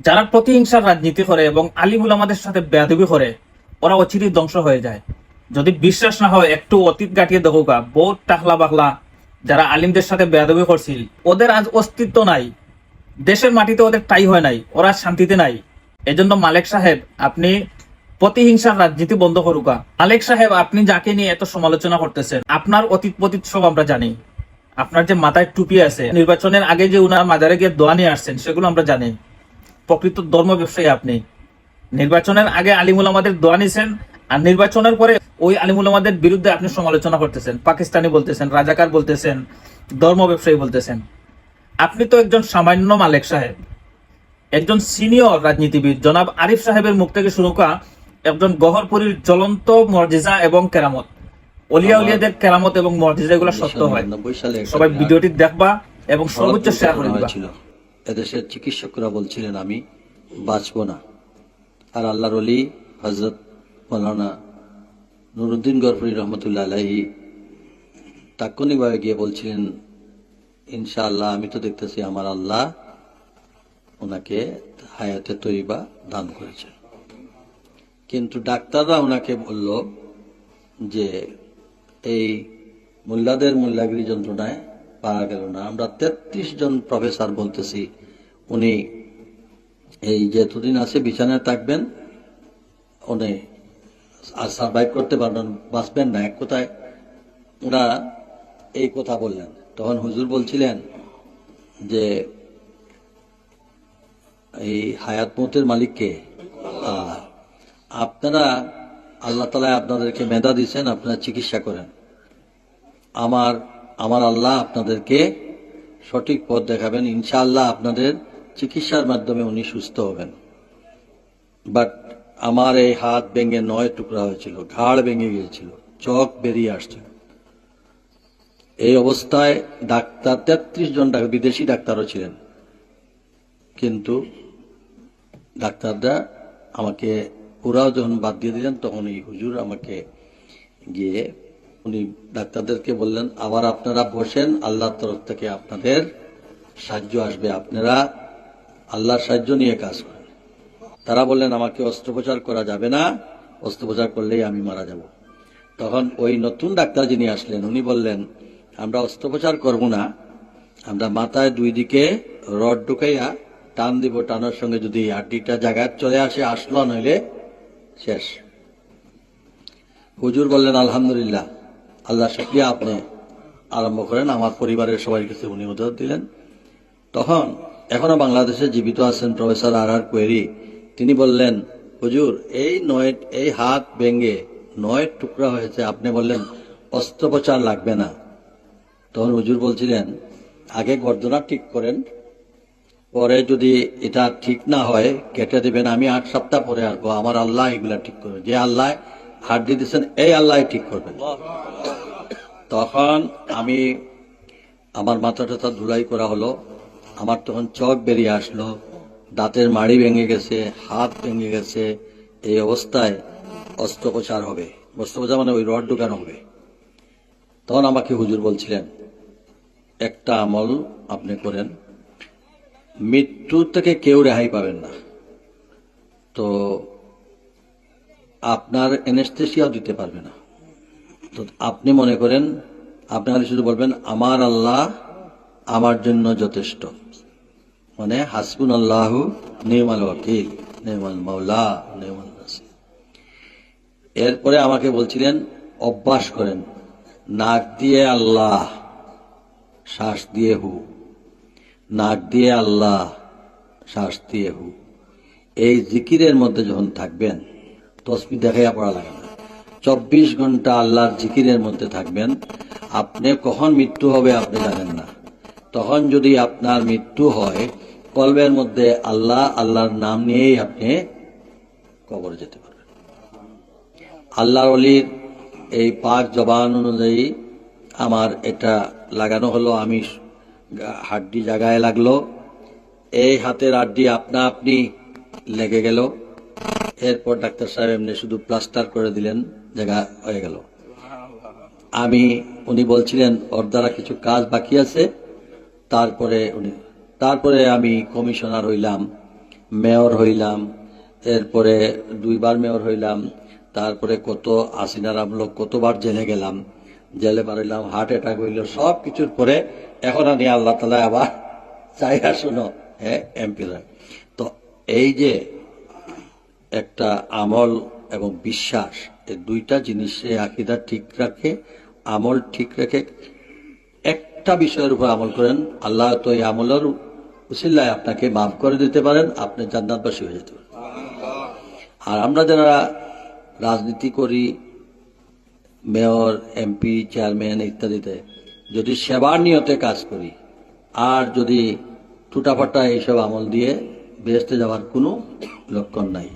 যারা প্রতিহিংসার রাজনীতি করে এবং আলিম উলামাদের সাথে বেয়াদবি করে, ওরা অচিরেই ধ্বংস হয়ে যায়। যদি বিশ্বাস না হয় একটু অতীত গাটিয়ে দেখো গা, বহুত টাকলা বাকলা যারা আলিমদের সাথে বেয়াদবি করছিল, ওদের আজ অস্তিত্ব নাই। দেশের মাটিতে ওদের ঠাঁই হয় নাই, ওরা শান্তিতে নাই। এজন্য মালেক সাহেব, আপনি প্রতিহিংসার রাজনীতি বন্ধ করুকা। মালেক সাহেব, আপনি যাকে নিয়ে এত সমালোচনা করতেছেন, আপনার অতীত পতীত সব আমরা জানি। আপনার যে মাথায় টুপি আছে, নির্বাচনের আগে যে উনার মাজারে গিয়ে দোয়া নিয়ে আসছেন, সেগুলো আমরা জানি। প্রকৃত ধর্ম ব্যবসায়ী আপনি। নির্বাচনের আগে আলিমুল আমাদের দোয়া নিছেন, আর নির্বাচনের পরে ওই আলিমুল আমাদের বিরুদ্ধে আপনি সমালোচনা করতেছেন, পাকিস্তানি বলতেছেন, রাজাকার বলতেছেন, ধর্ম ব্যবসায়ী বলতেছেন। আপনি তো একজন সামান্য মালেক সাহেব। একজন সিনিয়র রাজনীতিবিদ জনাব আরিফ সাহেবের মুখ থেকে শুরু করা একজন গহরপুরীর জ্বলন্ত মর্জিজা এবং কেরামত, অলিয়া উলিয়াদের কেরামত এবং মর্জিজা, এগুলো সত্য হয়। সবাই ভিডিওটি দেখবা এবং সর্বোচ্চ শেয়ার করে দিবা। এদেশের চিকিৎসকরা বলছিলেন আমি বাঁচবো না, আর আল্লাহর ওলি হযরত মাওলানা নুরুদ্দিন গহরপুরী রহমতুল্লাহ আলাইহি তাৎক্ষণিকভাবে গিয়ে বলছিলেন, ইনশাআল্লাহ আমি তো দেখতেছি আমার আল্লাহ ওনাকে হায়াতে তৈবা দান করেছেন। কিন্তু ডাক্তাররা ওনাকে বলল যে এই মোল্লাদের মোল্লাগিরি যন্ত্রণায় পারা গেল না। আমরা ৩৩ জন প্রফেসর বলতেছি উনি এই যেতদিন আছে বিছানায় থাকবেন, উনি আর সার্ভাইভ করতে পারবেন, বাঁচবেন না। এক কথায় ওরা এই কথা বললেন। তখন হুজুর বলছিলেন যে এই হায়াত মৌতের মালিককে আল্লাহ। আপনারা আল্লাহ তাআলা আপনাদেরকে মেধা দিয়েছেন, আপনারা চিকিৎসা করেন। আমার আল্লাহ আপনাদেরকে সঠিক পথ দেখাবেন, ইনশাআল্লাহ আপনাদের চিকিৎসার মাধ্যমে উনি সুস্থ হবেন। বাট আমার এই হাত ভেঙে 9 টুকরা হয়েছিল, ঘাড় ভেঙে গিয়েছিল, চোখ বেরিয়ে আসছিল। এই অবস্থায় ডাক্তার ৩৩ জন বিদেশি ডাক্তারও ছিলেন, কিন্তু ডাক্তাররা আমাকে পুরাও যখন বাদ দিয়ে দিলেন, তখন এই হুজুর আমাকে গিয়ে উনি ডাক্তারদেরকে বললেন, আবার আপনারা বসেন, আল্লাহর তরফ থেকে আপনাদের সাহায্য আসবে, আপনারা আল্লাহর সাহায্য নিয়ে কাজ করেন। তারা বললেন আমাকে অস্ত্রোপচার করা যাবে না, অস্ত্রোপচার করলেই আমি মারা যাব। তখন ওই নতুন ডাক্তার যিনি আসলেন উনি বললেন, আমরা অস্ত্রোপচার করব না, আমরা মাথায় 2 দিকে রড ঢুকাইয়া টান দিব, টানার সঙ্গে যদি হাড্ডিটা জায়গায় চলে আসে আসলো, নইলে শেষ। হুজুর বললেন আলহামদুলিল্লাহ, আল্লাহ শুকরিয়া, আপনি আরম্ভ করেন। আমার পরিবারের সবাই কাছে উনি উদাহরণ দিলেন। তখন এখনো বাংলাদেশে জীবিত আছেন প্রফেসর আর কোয়েরি, তিনি বললেন, হুজুর এই হাত ভেঙে 9 টুকরা হয়েছে, আপনি বললেন অস্ত্রোপচার লাগবে না। তখন হুজুর বলছিলেন, আগে গর্দনা ঠিক করেন, পরে যদি এটা ঠিক না হয় কেটে দেবেন, আমি 8 সপ্তাহ পরে আসবো, আমার আল্লাহ এগুলা ঠিক করবে, যে আল্লাহ হাড্ডি দিচ্ছেন এই আল্লাহ ঠিক করবেন। তখন আমার মাথাটা ধুলাই করা হলো, আমার তখন চোখ বেরিয়ে আসলো, দাঁতের মাড়ি ভেঙে গেছে, হাত ভেঙে গেছে। এই অবস্থায় অস্ত্রোপচার হবে, অস্ত্রোপচার মানে ওই রড ঢুকানো হবে। তখন আমাকে হুজুর বলছিলেন, একটা আমল আপনি করেন, মৃত্যু থেকে কেউ রেহাই পাবেন না, তো আপনার এনেস্থেসিয়াও দিতে পারবে না। তো আপনি মনে করেন, আপনি শুধু বলবেন আমার আল্লাহ আমার জন্য যথেষ্ট, মানে হাসবুনাল্লাহু নি'মাল ওয়াকিল, নি'মাল মাওলা, নি'মাল নাসির। এরপরে আমাকে বলছিলেন অভ্যাস করেন, নাক দিয়ে আল্লাহ, শ্বাস দিয়ে হু, নাক দিয়ে আল্লাহ, শ্বাস দিয়ে হু। এই জিকিরের মধ্যে যখন থাকবেন, তসবিহ দেখাইয়া পড়া লাগে না, 24 ঘন্টা আল্লাহর জিকিরের মধ্যে থাকবেন। আপনি কখন মৃত্যু হবে আপনি জানেন না। তখন যদি আপনার মৃত্যু হয়, কলবের মধ্যে আল্লাহর নাম নিয়েই আপনি কবরে যেতে পারবেন। আল্লাহর ওলির এই পাক জবান অনুযায়ী আমার এটা লাগানো হলো, আমি হাড্ডি জায়গায় লাগলো, এই হাতের হাড্ডি আপনা আপনি লেগে গেল। এরপর ডাক্তার সাহেব এমনি শুধু প্লাস্টার করে দিলেন, জায়গা হয়ে গেল। উনি বলছিলেন ওর দ্বারা কিছু কাজ বাকি আছে, তারপরে আমি কমিশনার হইলাম, মেয়র হইলাম, এরপরে 2বার মেয়র হইলাম, তারপরে কত আসিনার আমলো কতবার জেলে গেলাম, জেলে পারিলাম, হার্ট অ্যাটাক হইল, সব কিছুর পরে এখন আমি আল্লাহ তালা আবার চাইয়া শুনো, হ্যাঁ এমপিরা। তো এই যে একটা আমল এবং বিশ্বাস, এই দুইটা জিনিসে আকীদা ঠিক রাখে, আমল ঠিক রেখে একটা বিষয়ের উপর আমল করেন, আল্লাহ তো এই আমলের উসিলায় আপনাকে মাফ করে দিতে পারেন, আপনি জান্নাতবাসী হয়ে যেতে পারেন। আর আমরা যারা রাজনীতি করি, মেয়র, এমপি, চেয়ারম্যান ইত্যাদিতে যদি সেবার নিয়তে কাজ করি আর যদি টুটাফাটা এইসব আমল দিয়ে বেহেশতে যাওয়ার কোনো লক্ষণ নাই।